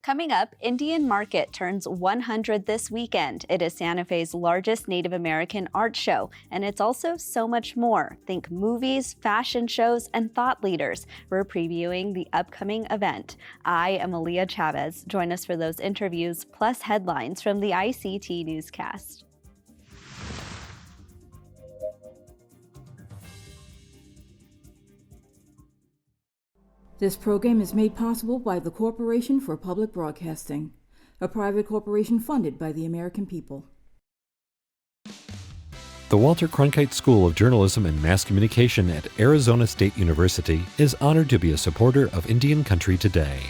Coming up, Indian Market turns 100 this weekend. It is Santa Fe's largest Native American art show, and it's also so much more. Think movies, fashion shows, and thought leaders. We're previewing the upcoming event. I am Aaliyah Chavez. Join us for those interviews, plus headlines from the ICT Newscast. This program is made possible by the Corporation for Public Broadcasting, a private corporation funded by the American people. The Walter Cronkite School of Journalism and Mass Communication at Arizona State University is honored to be a supporter of Indian Country Today.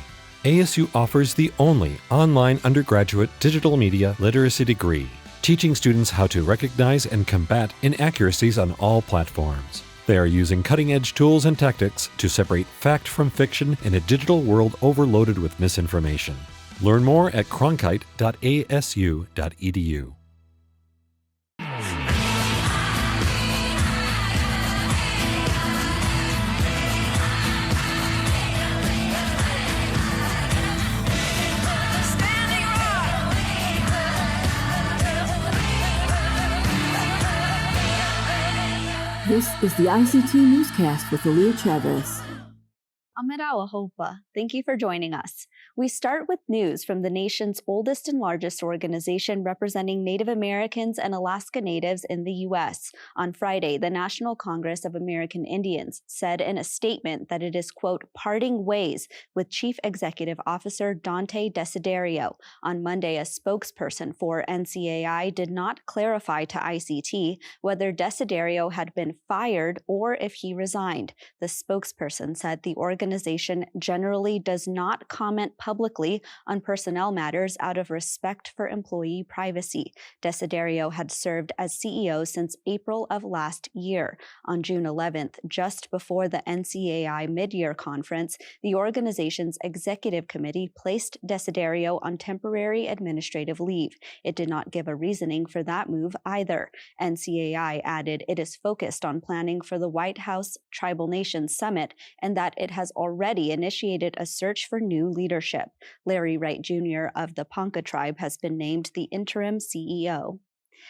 ASU offers the only online undergraduate digital media literacy degree, teaching students how to recognize and combat inaccuracies on all platforms. They are using cutting-edge tools and tactics to separate fact from fiction in a digital world overloaded with misinformation. Learn more at cronkite.asu.edu. This is the ICT Newscast with Aaliyah Chavez. Amirawa Hopa, thank you for joining us. We start with news from the nation's oldest and largest organization representing Native Americans and Alaska Natives in the U.S. On Friday, the National Congress of American Indians said in a statement that it is, quote, parting ways with Chief Executive Officer Dante Desiderio. On Monday, a spokesperson for NCAI did not clarify to ICT whether Desiderio had been fired or if he resigned. The spokesperson said the organization generally does not comment publicly on personnel matters out of respect for employee privacy. Desiderio had served as CEO since April of last year. On June 11th, just before the NCAI mid-year conference, the organization's executive committee placed Desiderio on temporary administrative leave. It did not give a reasoning for that move either. NCAI added it is focused on planning for the White House Tribal Nations Summit and that it has already initiated a search for new leadership. Larry Wright Jr. of the Ponca tribe has been named the interim CEO.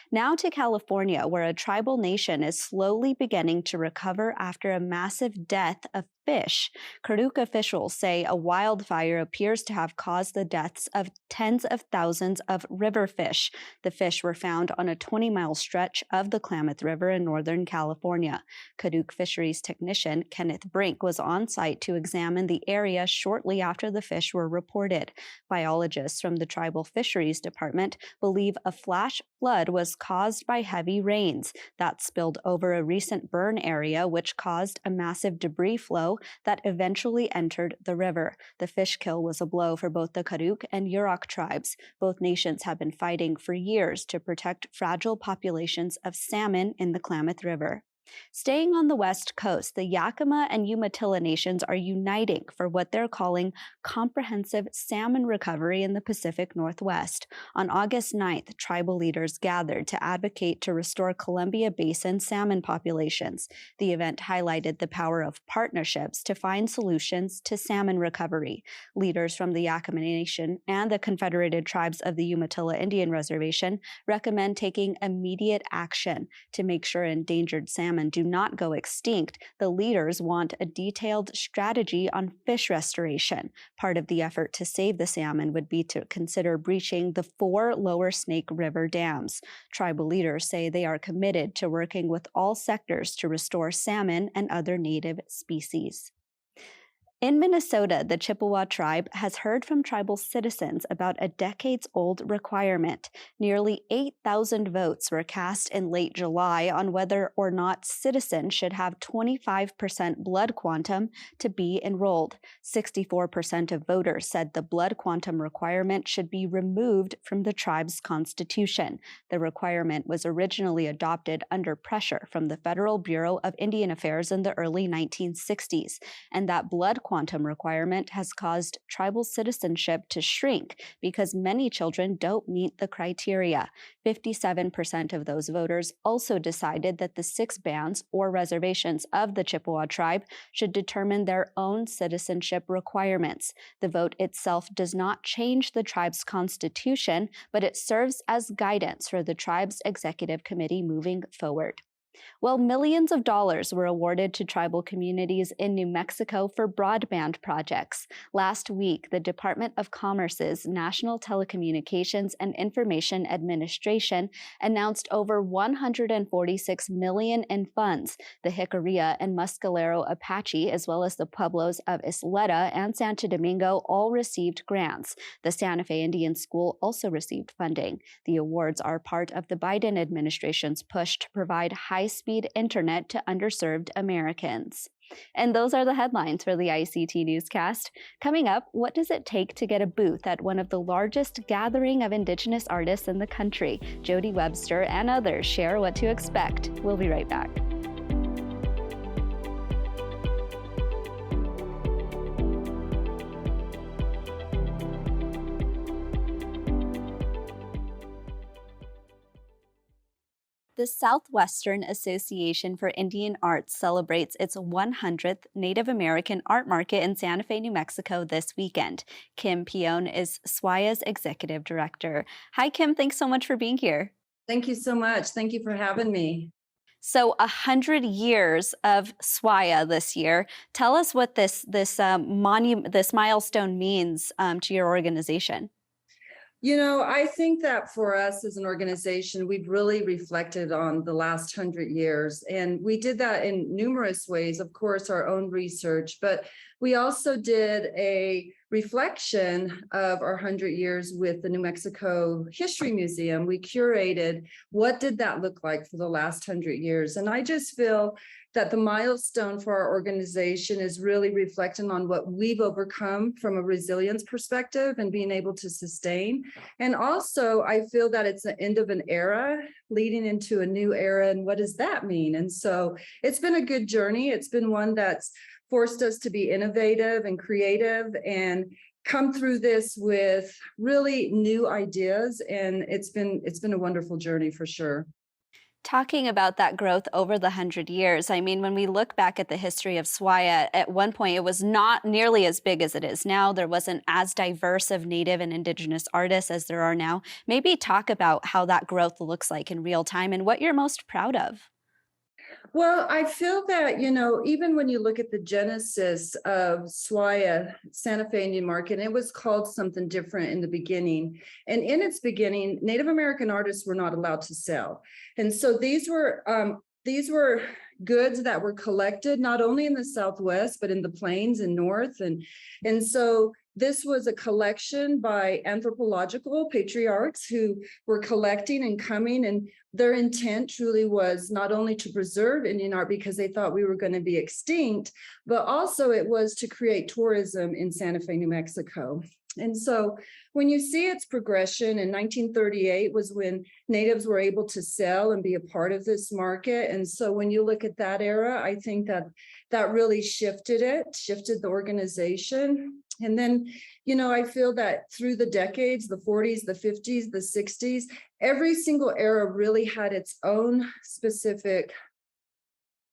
Now to California, where a tribal nation is slowly beginning to recover after a massive death of fish. Karuk officials say a wildfire appears to have caused the deaths of tens of thousands of river fish. The fish were found on a 20-mile stretch of the Klamath River in Northern California. Karuk fisheries technician Kenneth Brink was on site to examine the area shortly after the fish were reported. Biologists from the Tribal Fisheries Department believe a flash flood was caused by heavy rains that spilled over a recent burn area, which caused a massive debris flow that eventually entered the river. The fish kill was a blow for both the Karuk and Yurok tribes. Both nations have been fighting for years to protect fragile populations of salmon in the Klamath River. Staying on the West Coast, the Yakima and Umatilla nations are uniting for what they're calling comprehensive salmon recovery in the Pacific Northwest. On August 9th, tribal leaders gathered to advocate to restore Columbia Basin salmon populations. The event highlighted the power of partnerships to find solutions to salmon recovery. Leaders from the Yakima Nation and the Confederated Tribes of the Umatilla Indian Reservation recommend taking immediate action to make sure endangered salmon do not go extinct. The leaders want a detailed strategy on fish restoration. Part of the effort to save the salmon would be to consider breaching the 4 lower Snake River dams. Tribal leaders say they are committed to working with all sectors to restore salmon and other native species. In Minnesota, the Chippewa tribe has heard from tribal citizens about a decades-old requirement. Nearly 8,000 votes were cast in late July on whether or not citizens should have 25% blood quantum to be enrolled. 64% of voters said the blood quantum requirement should be removed from the tribe's constitution. The requirement was originally adopted under pressure from the Federal Bureau of Indian Affairs in the early 1960s, and that blood quantum requirement has caused tribal citizenship to shrink because many children don't meet the criteria. 57% of those voters also decided that the 6 bands or reservations of the Chippewa tribe should determine their own citizenship requirements. The vote itself does not change the tribe's constitution, but it serves as guidance for the tribe's executive committee moving forward. Well, millions of dollars were awarded to tribal communities in New Mexico for broadband projects. Last week, the Department of Commerce's National Telecommunications and Information Administration announced over $146 million in funds. The Jicarilla and Mescalero Apache, as well as the pueblos of Isleta and Santo Domingo, all received grants. The Santa Fe Indian School also received funding. The awards are part of the Biden administration's push to provide high-speed internet to underserved Americans. And those are the headlines for the ICT Newscast. Coming up, what does it take to get a booth at one of the largest gathering of Indigenous artists in the country? Jody Webster and others share what to expect. We'll be right back. The Southwestern Association for Indian Arts celebrates its 100th Native American Art Market in Santa Fe, New Mexico this weekend. Kim Pion is SWAIA's executive director. Hi, Kim. Thanks so much for being here. Thank you so much. Thank you for having me. So 100 years of SWAIA this year. Tell us what this milestone means to your organization. You know, I think that for us as an organization, we've really reflected on the last 100 years, and we did that in numerous ways. Of course, our own research, but we also did a reflection of our 100 years with the New Mexico History Museum. We curated what did that look like for the last 100 years, and I just feel that the milestone for our organization is really reflecting on what we've overcome from a resilience perspective and being able to sustain. And also, I feel that it's the end of an era leading into a new era. And what does that mean? And so it's been a good journey. It's been one that's forced us to be innovative and creative and come through this with really new ideas. And it's been a wonderful journey for sure. Talking about that growth over the 100 years, I mean, when we look back at the history of SWAIA, at one point it was not nearly as big as it is now. There wasn't as diverse of Native and Indigenous artists as there are now. Maybe talk about how that growth looks like in real time and what you're most proud of. Well, I feel that, you know, even when you look at the genesis of SWAIA, Santa Fe Indian Market, it was called something different in the beginning. And in its beginning, Native American artists were not allowed to sell. And so these were goods that were collected not only in the Southwest, but in the plains and north. And so this was a collection by anthropological patriarchs who were collecting and coming, and their intent truly was not only to preserve Indian art because they thought we were going to be extinct, but also it was to create tourism in Santa Fe, New Mexico. And so when you see its progression, in 1938 was when natives were able to sell and be a part of this market. And so when you look at that era, I think that really shifted the organization. And then, you know, I feel that through the decades, the 40s, the 50s, the 60s, every single era really had its own specific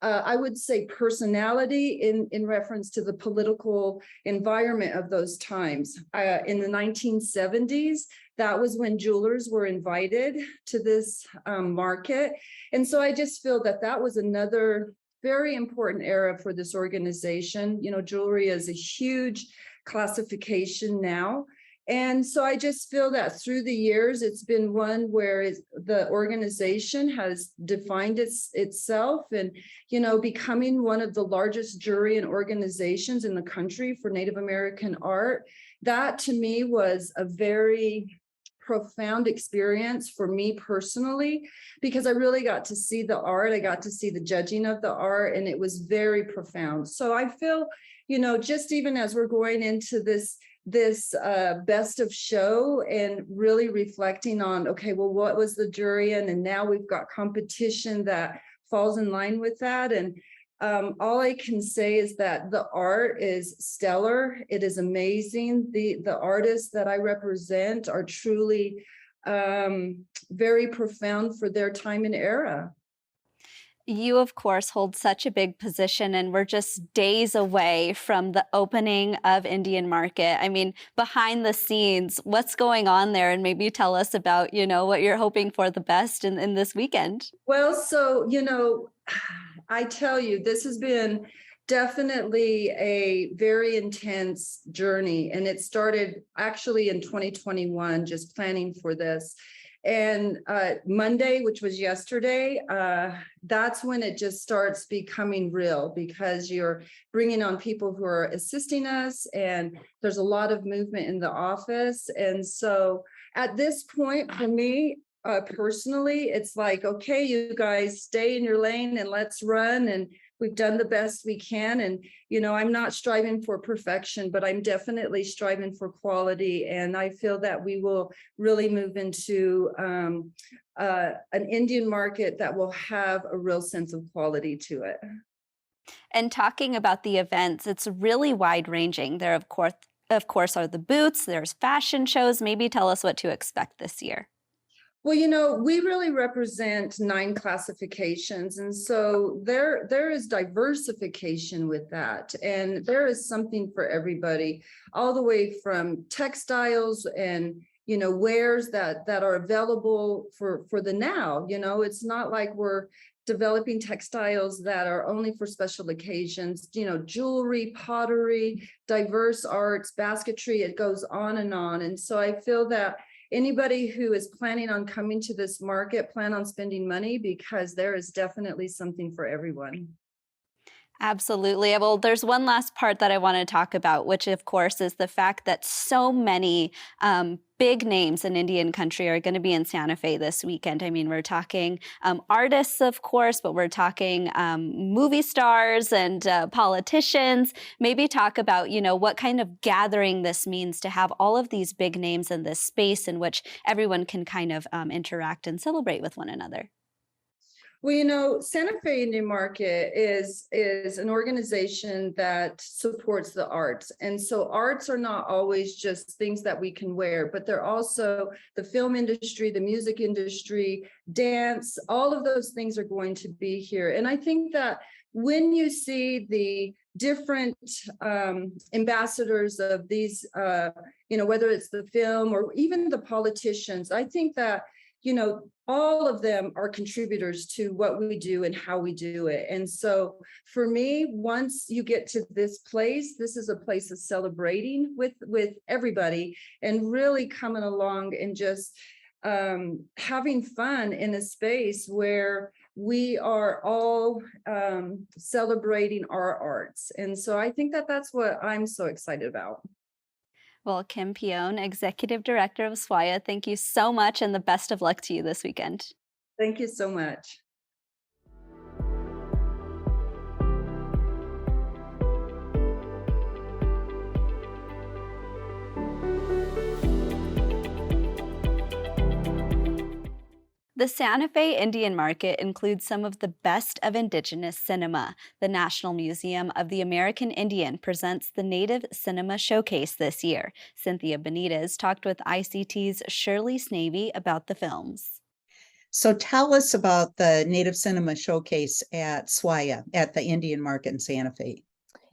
I would say personality in reference to the political environment of those times. In the 1970s, that was when jewelers were invited to this market. And so I just feel that was another very important era for this organization. You know, jewelry is a huge classification now. And so I just feel that through the years, it's been one where the organization has defined itself and, you know, becoming one of the largest jury and organizations in the country for Native American art. That to me was a very profound experience for me personally, because I really got to see the art. I got to see the judging of the art, and it was very profound. So I feel, you know, just even as we're going into this best of show and really reflecting on, okay, well, what was the jury in? And now we've got competition that falls in line with that. And All I can say is that the art is stellar. It is amazing. The artists that I represent are truly very profound for their time and era. You, of course, hold such a big position, and we're just days away from the opening of Indian Market. I mean, behind the scenes, what's going on there? And maybe tell us about, what you're hoping for the best in this weekend. Well, so, I tell you, this has been definitely a very intense journey. And it started actually in 2021, just planning for this. And Monday, which was yesterday, that's when it just starts becoming real, because you're bringing on people who are assisting us, and there's a lot of movement in the office. And so at this point, for me, personally, it's like, okay, you guys stay in your lane and let's run. And we've done the best we can. And, I'm not striving for perfection, but I'm definitely striving for quality. And I feel that we will really move into an Indian market that will have a real sense of quality to it. And talking about the events, it's really wide ranging. There, of course, are the booths, there's fashion shows. Maybe tell us what to expect this year. Well, we really represent 9 classifications. And so there is diversification with that. And there is something for everybody, all the way from textiles and, wares that are available for the now. It's not like we're developing textiles that are only for special occasions, jewelry, pottery, diverse arts, basketry, it goes on and on. And so I feel that anybody who is planning on coming to this market, plan on spending money, because there is definitely something for everyone. Absolutely. Well, there's one last part that I want to talk about, which, of course, is the fact that so many big names in Indian country are going to be in Santa Fe this weekend. I mean, we're talking artists, of course, but we're talking movie stars and politicians. Maybe talk about, what kind of gathering this means to have all of these big names in this space in which everyone can kind of interact and celebrate with one another. Well, Santa Fe Indian Market is an organization that supports the arts. And so arts are not always just things that we can wear, but they're also the film industry, the music industry, dance, all of those things are going to be here. And I think that when you see the different ambassadors of these, whether it's the film or even the politicians, I think that all of them are contributors to what we do and how we do it. And so for me, once you get to this place, this is a place of celebrating with everybody and really coming along and just having fun in a space where we are all celebrating our arts. And so I think that that's what I'm so excited about. Well, Kim Pion, Executive Director of SWAYA, thank you so much, and the best of luck to you this weekend. Thank you so much. The Santa Fe Indian Market includes some of the best of Indigenous cinema. The National Museum of the American Indian presents the Native Cinema Showcase this year. Cynthia Benitez talked with ICT's Shirley Snavy about the films. So tell us about the Native Cinema Showcase at SWAYA, at the Indian Market in Santa Fe.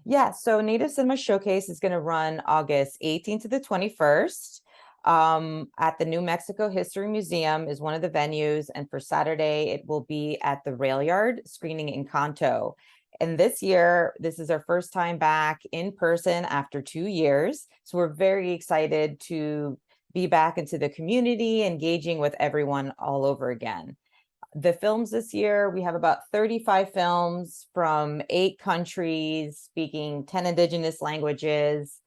Yeah, so Native Cinema Showcase is going to run August 18th to the 21st. At the New Mexico History Museum is one of the venues, and for Saturday it will be at the Rail Yard screening Encanto. And this year, this is our first time back in person after 2 years, so we're very excited to be back into the community, engaging with everyone all over again. The films this year, we have about 35 films from 8 countries, speaking 10 Indigenous languages,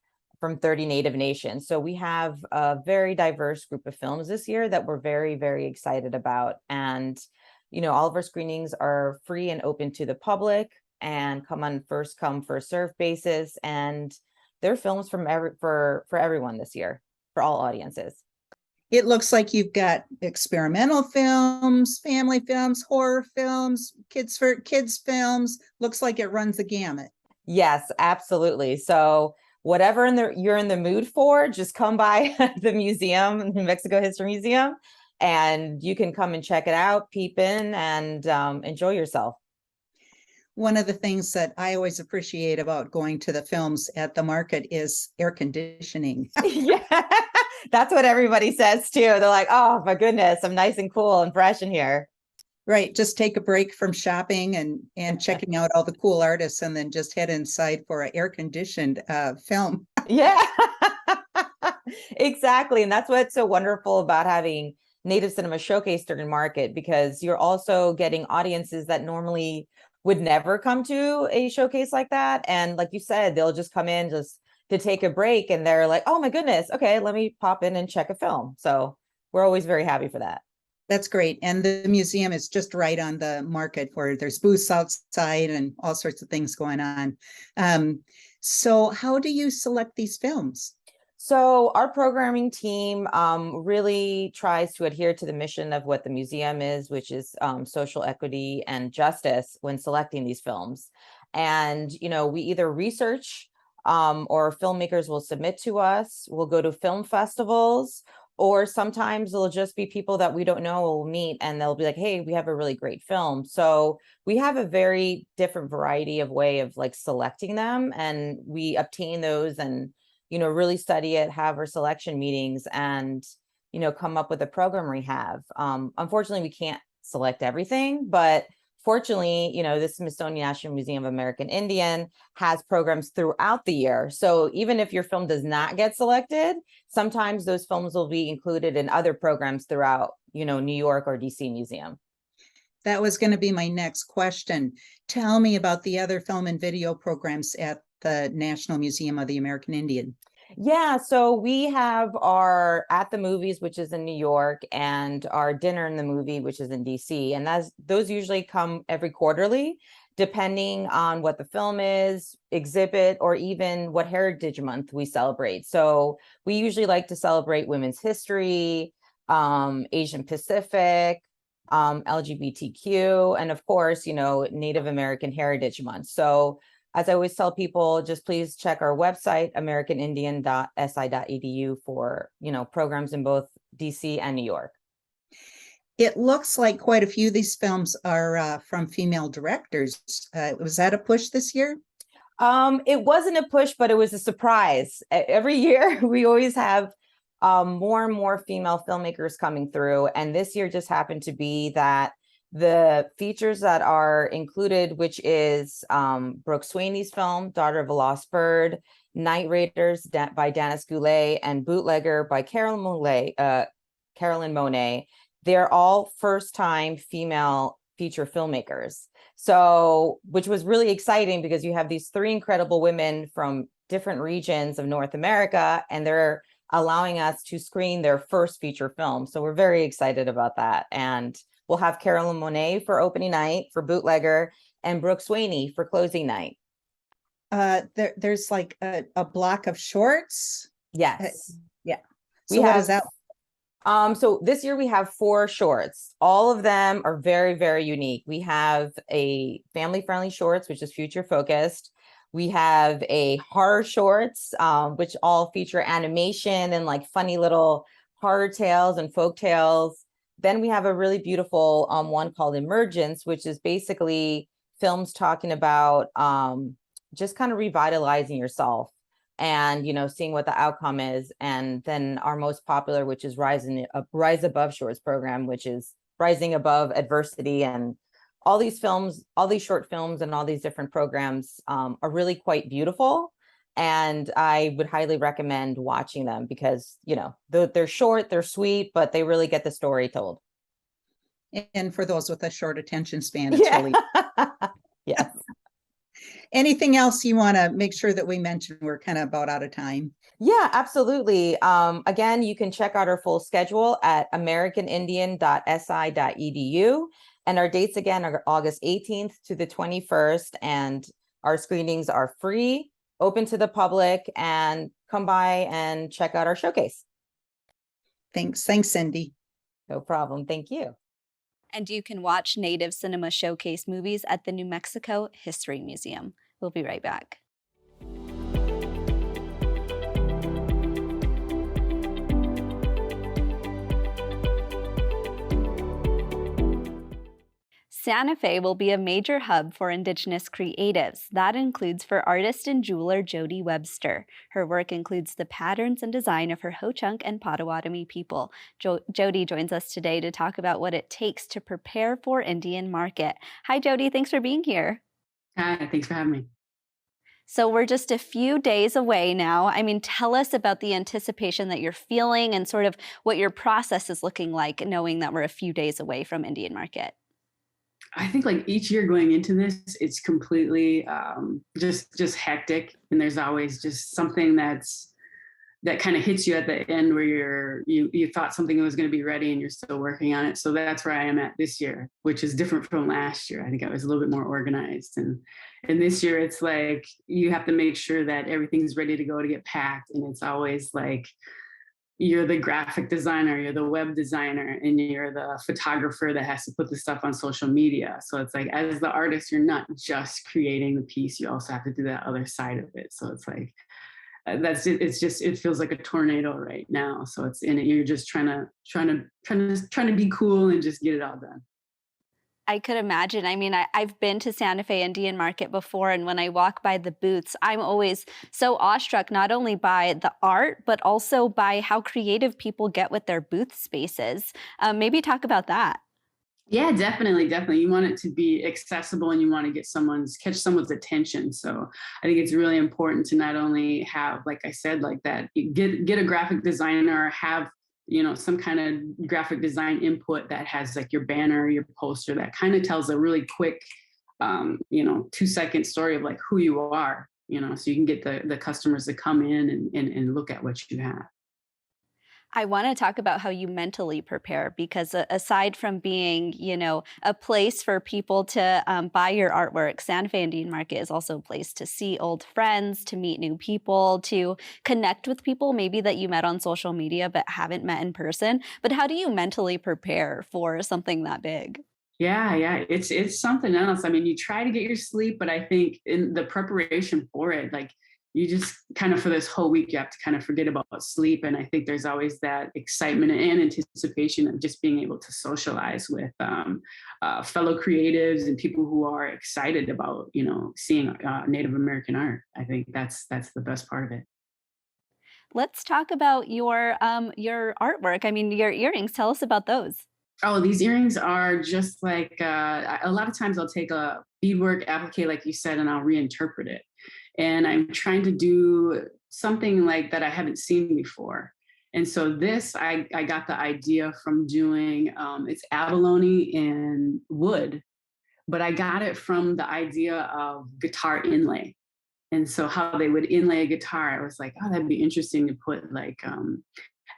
from 30 Native nations. So we have a very diverse group of films this year that we're very, very excited about. And, all of our screenings are free and open to the public and come on first come, first serve basis. And they're films from for everyone this year, for all audiences. It looks like you've got experimental films, family films, horror films, kids films. Looks like it runs the gamut. Yes, absolutely. So whatever you're in the mood for, just come by the museum, the New Mexico History Museum, and you can come and check it out, peep in, and enjoy yourself. One of the things that I always appreciate about going to the films at the market is air conditioning. Yeah, that's what everybody says too. They're like, oh my goodness, I'm nice and cool and fresh in here. Right. Just take a break from shopping and checking out all the cool artists and then just head inside for an air conditioned film. Yeah, exactly. And that's what's so wonderful about having Native Cinema Showcase during market, because you're also getting audiences that normally would never come to a showcase like that. And like you said, they'll just come in just to take a break and they're like, oh my goodness, okay, let me pop in and check a film. So we're always very happy for that. That's great. And the museum is just right on the market where there's booths outside and all sorts of things going on. So how do you select these films? So our programming team really tries to adhere to the mission of what the museum is, which is social equity and justice when selecting these films. And, we either research or filmmakers will submit to us. We'll go to film festivals, or sometimes it'll just be people that we don't know will meet and they'll be like, hey, we have a really great film. So we have a very different variety of way of like selecting them, and we obtain those and really study it, have our selection meetings, and come up with a program we have. Unfortunately, we can't select everything, but fortunately, the Smithsonian National Museum of American Indian has programs throughout the year. So even if your film does not get selected, sometimes those films will be included in other programs throughout, New York or DC Museum. That was going to be my next question. Tell me about the other film and video programs at the National Museum of the American Indian. Yeah, so we have our At the Movies, which is in New York, and our Dinner in the Movie, which is in DC. And those usually come every quarterly, depending on what the film is, exhibit, or even what Heritage Month we celebrate. So we usually like to celebrate women's history, Asian Pacific, LGBTQ, and of course, Native American Heritage Month. So as I always tell people, just please check our website, americanindian.si.edu, for, programs in both DC and New York. It looks like quite a few of these films are from female directors. Was that a push this year? It wasn't a push, but it was a surprise. Every year, we always have more and more female filmmakers coming through. And this year just happened to be that the features that are included, which is Brooke Sweeney's film, Daughter of a Lost Bird, Night Raiders by Danis Goulet, and Bootlegger by Carolyn Monet, they're all first-time female feature filmmakers. So, which was really exciting because you have these three incredible women from different regions of North America, and they're allowing us to screen their first feature film. So we're very excited about that. And we'll have Carolyn Monet for opening night for Bootlegger and Brooke Sweeney for closing night. There's like a block of shorts. Yes. Yeah. So what is that? So this year we have 4 shorts. All of them are very, very unique. We have a family-friendly shorts, which is future focused. We have a horror shorts, which all feature animation and like funny little horror tales and folk tales. Then we have a really beautiful one called Emergence, which is basically films talking about just kind of revitalizing yourself and, seeing what the outcome is. And then our most popular, which is Rise Above Shorts program, which is rising above adversity. And all these films, all these short films and all these different programs are really quite beautiful. And I would highly recommend watching them because, they're short, they're sweet, but they really get the story told. And for those with a short attention span, it's really. Yes. Anything else you want to make sure that we mention? We're kind of about out of time. Yeah, absolutely. Again, you can check out our full schedule at americanindian.si.edu. And our dates again are August 18th to the 21st. And our screenings are free, open to the public, and come by and check out our showcase. Thanks. Thanks, Cindy. No problem. Thank you. And you can watch Native Cinema Showcase movies at the New Mexico History Museum. We'll be right back. Santa Fe will be a major hub for Indigenous creatives. That includes for artist and jeweler Jody Webster. Her work includes the patterns and design of her Ho-Chunk and Potawatomi people. Jody joins us today to talk about what it takes to prepare for Indian Market. Hi, Jody. Thanks for being here. Hi, thanks for having me. So we're just a few days away now. I mean, tell us about the anticipation that you're feeling and sort of what your process is looking like, knowing that we're a few days away from Indian Market. I think like each year going into this, it's completely just hectic, and there's always just something that kind of hits you at the end where you thought something was going to be ready and you're still working on it. So that's where I am at this year, which is different from last year. I think I was a little bit more organized, and this year it's like you have to make sure that everything's ready to go to get packed, and it's always like you're the graphic designer, you're the web designer, and you're the photographer that has to put the stuff on social media. So it's like, as the artist, you're not just creating the piece, you also have to do that other side of it. So it's like, it feels like a tornado right now. So it's in it, you're just trying to be cool and just get it all done. I could imagine. I mean, I've been to Santa Fe Indian Market before, and when I walk by the booths, I'm always so awestruck not only by the art, but also by how creative people get with their booth spaces. Maybe talk about that. Yeah, definitely. You want it to be accessible, and you want to catch someone's attention. So I think it's really important to not only have, like I said, like that, get a graphic designer, have some kind of graphic design input that has like your banner, your poster, that kind of tells a really quick, 2-second story of like who you are, so you can get the customers to come in and look at what you have. I want to talk about how you mentally prepare, because aside from being, a place for people to buy your artwork, Santa Fe Indian Market is also a place to see old friends, to meet new people, to connect with people maybe that you met on social media but haven't met in person. But how do you mentally prepare for something that big? Yeah, it's something else. I mean, you try to get your sleep, but I think in the preparation for it, like, you just kind of, for this whole week, you have to kind of forget about sleep. And I think there's always that excitement and anticipation of just being able to socialize with fellow creatives and people who are excited about, seeing Native American art. I think that's the best part of it. Let's talk about your artwork. I mean, your earrings. Tell us about those. Oh, these earrings are just like, a lot of times I'll take a beadwork applique, like you said, and I'll reinterpret it. And I'm trying to do something like that I haven't seen before. And so this, I got the idea from doing, it's abalone and wood, but I got it from the idea of guitar inlay. And so how they would inlay a guitar, I was like, oh, that'd be interesting to put like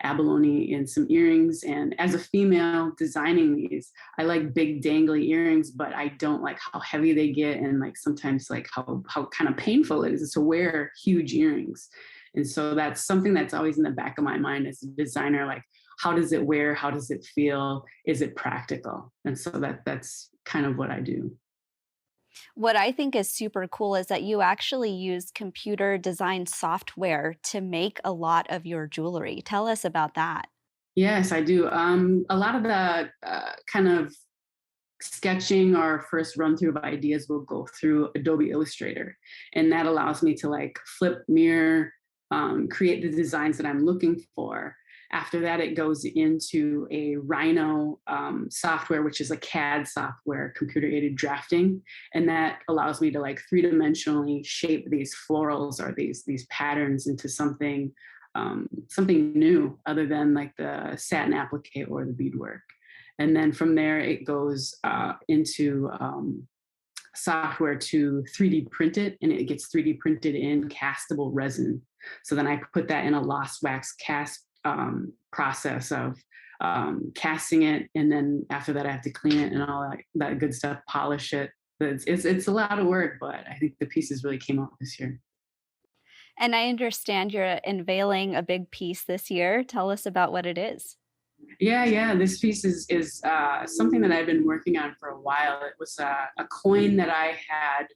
abalone in some earrings. And as a female designing these, I like big dangly earrings, but I don't like how heavy they get, and like sometimes like how kind of painful it is to wear huge earrings. And so that's something that's always in the back of my mind as a designer, like, how does it wear? How does it feel? Is it practical? And so that's kind of what I do. What I think is super cool is that you actually use computer design software to make a lot of your jewelry. Tell us about that. Yes, I do. A lot of the kind of sketching or first run through of ideas will go through Adobe Illustrator. And that allows me to like flip, mirror, create the designs that I'm looking for. After that, it goes into a Rhino software, which is a CAD software, computer-aided drafting. And that allows me to like three-dimensionally shape these florals or these patterns into something new other than like the satin applique or the beadwork. And then from there, it goes into software to 3D print it, and it gets 3D printed in castable resin. So then I put that in a lost wax cast process of casting it, and then after that I have to clean it and all that good stuff, polish it. It's a lot of work, but I think the pieces really came out this year. And I understand you're unveiling a big piece this year. Tell us about what it is. Yeah. This piece is something that I've been working on for a while. It was a coin that I had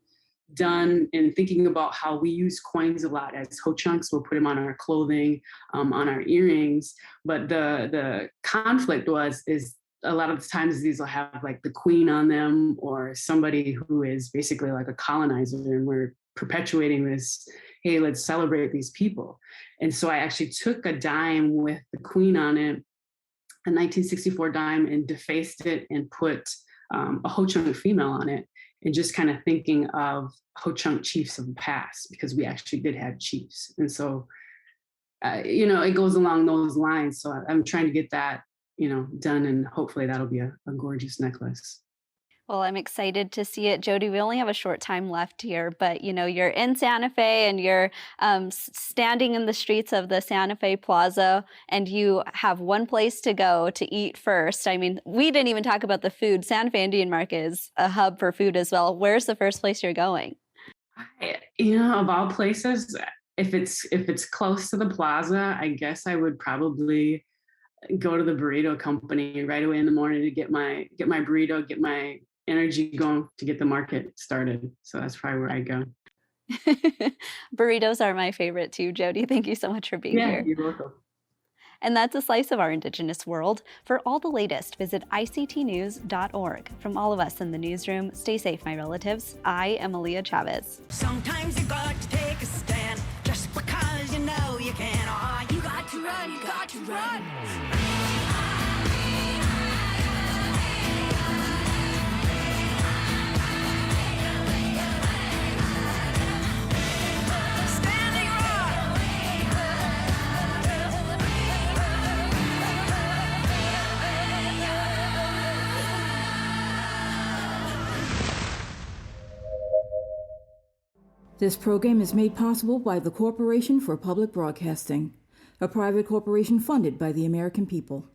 done in thinking about how we use coins a lot as ho chunks. We'll put them on our clothing, on our earrings. But the conflict is a lot of the times these will have like the queen on them or somebody who is basically like a colonizer, and we're perpetuating this. Hey, let's celebrate these people. And so I actually took a dime with the queen on it, a 1964 dime, and defaced it and put a Ho Chunk female on it, and just kind of thinking of Ho Chunk chiefs of the past, because we actually did have chiefs. And so, it goes along those lines. So I'm trying to get that, done, and hopefully that'll be a gorgeous necklace. Well, I'm excited to see it, Jody. We only have a short time left here, but you're in Santa Fe and you're standing in the streets of the Santa Fe Plaza, and you have one place to go to eat first. I mean, we didn't even talk about the food. Santa Fe Indian Market is a hub for food as well. Where's the first place you're going? Of all places, if it's close to the plaza, I guess I would probably go to the burrito company right away in the morning to get my burrito, get my energy going to get the market started. So that's probably where I go. Burritos are my favorite too, Jody. Thank you so much for being Yeah, here. you're welcome. And that's a slice of our Indigenous world. For all the latest, visit ictnews.org. From all of us in the newsroom, stay safe, my relatives. I am Aaliyah Chavez. Sometimes you got to take a stand just because you know you can. Oh, you got to run, you got to run. This program is made possible by the Corporation for Public Broadcasting, a private corporation funded by the American people.